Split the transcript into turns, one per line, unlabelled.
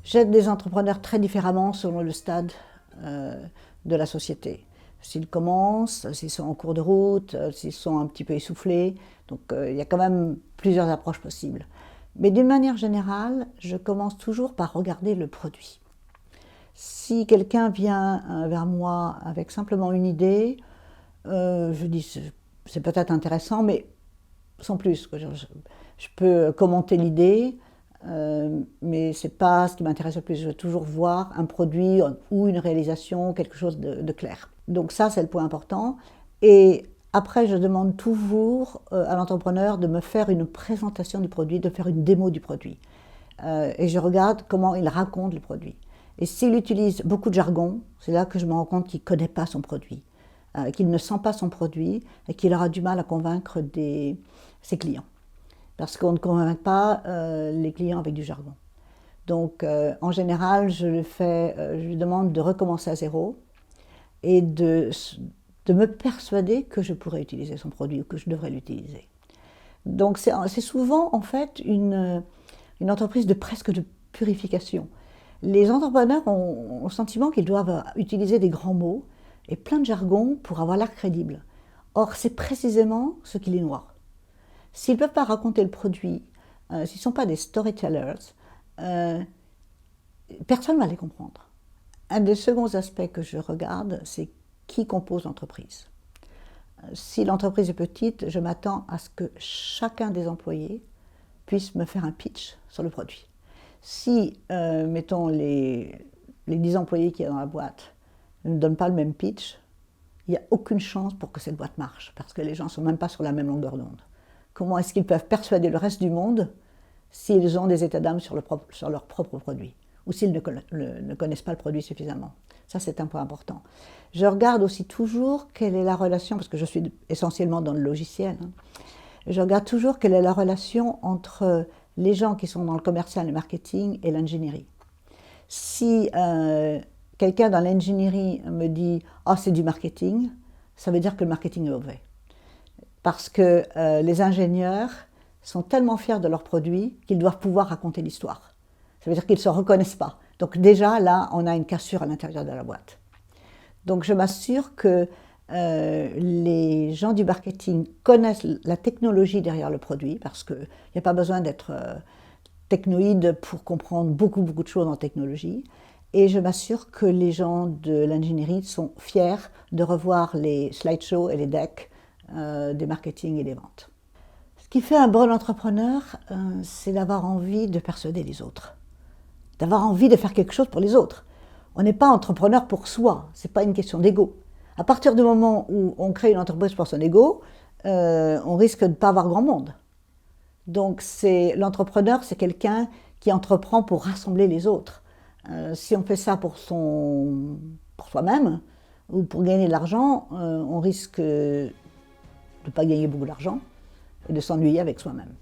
J'aide des entrepreneurs très différemment selon le stade de la société. S'ils commencent, s'ils sont en cours de route, s'ils sont un petit peu essoufflés. Donc il y a quand même plusieurs approches possibles. Mais d'une manière générale, je commence toujours par regarder le produit. Si quelqu'un vient vers moi avec simplement une idée, je dis c'est peut-être intéressant, mais sans plus. Je peux commenter l'idée, mais ce n'est pas ce qui m'intéresse le plus. Je veux toujours voir un produit ou une réalisation, quelque chose de clair. Donc ça, c'est le point important. Et après, je demande toujours à l'entrepreneur de me faire une présentation du produit, de faire une démo du produit. Et je regarde comment il raconte le produit. Et s'il utilise beaucoup de jargon, c'est là que je me rends compte qu'il ne connaît pas son produit, qu'il ne sent pas son produit et qu'il aura du mal à convaincre ses clients. Parce qu'on ne convainc pas les clients avec du jargon. Donc en général, je lui demande de recommencer à zéro et de me persuader que je pourrais utiliser son produit ou que je devrais l'utiliser. Donc c'est souvent en fait une entreprise presque de purification. Les entrepreneurs ont le sentiment qu'ils doivent utiliser des grands mots et plein de jargon pour avoir l'air crédible. Or, c'est précisément ce qui les noie. S'ils ne peuvent pas raconter le produit, s'ils ne sont pas des storytellers, personne ne va les comprendre. Un des seconds aspects que je regarde, c'est qui compose l'entreprise. Si l'entreprise est petite, je m'attends à ce que chacun des employés puisse me faire un pitch sur le produit. Si, mettons, les 10 employés qui sont dans la boîte ne donnent pas le même pitch, il n'y a aucune chance pour que cette boîte marche, parce que les gens ne sont même pas sur la même longueur d'onde. Comment est-ce qu'ils peuvent persuader le reste du monde s'ils ont des états d'âme sur leur propre produit, ou s'ils ne connaissent pas le produit suffisamment? Ça, c'est un point important. Je regarde aussi toujours quelle est la relation, parce que je suis essentiellement dans le logiciel, je regarde toujours quelle est la relation entre les gens qui sont dans le commercial, le marketing et l'ingénierie. Si quelqu'un dans l'ingénierie me dit « Ah, c'est du marketing », ça veut dire que le marketing est mauvais. Parce que les ingénieurs sont tellement fiers de leurs produits qu'ils doivent pouvoir raconter l'histoire. Ça veut dire qu'ils ne se reconnaissent pas. Donc déjà, là, on a une cassure à l'intérieur de la boîte. Donc je m'assure que les gens du marketing connaissent la technologie derrière le produit, parce qu'il n'y a pas besoin d'être technoïde pour comprendre beaucoup de choses en technologie. Et je m'assure que les gens de l'ingénierie sont fiers de revoir les slideshows et les decks des marketing et des ventes. Ce qui fait un bon entrepreneur, c'est d'avoir envie de persuader les autres, d'avoir envie de faire quelque chose pour les autres. On n'est pas entrepreneur pour soi, ce n'est pas une question d'ego. À partir du moment où on crée une entreprise pour son ego, on risque de ne pas avoir grand monde. Donc l'entrepreneur, c'est quelqu'un qui entreprend pour rassembler les autres. Si on fait ça pour soi-même ou pour gagner de l'argent, on risque de ne pas gagner beaucoup d'argent et de s'ennuyer avec soi-même.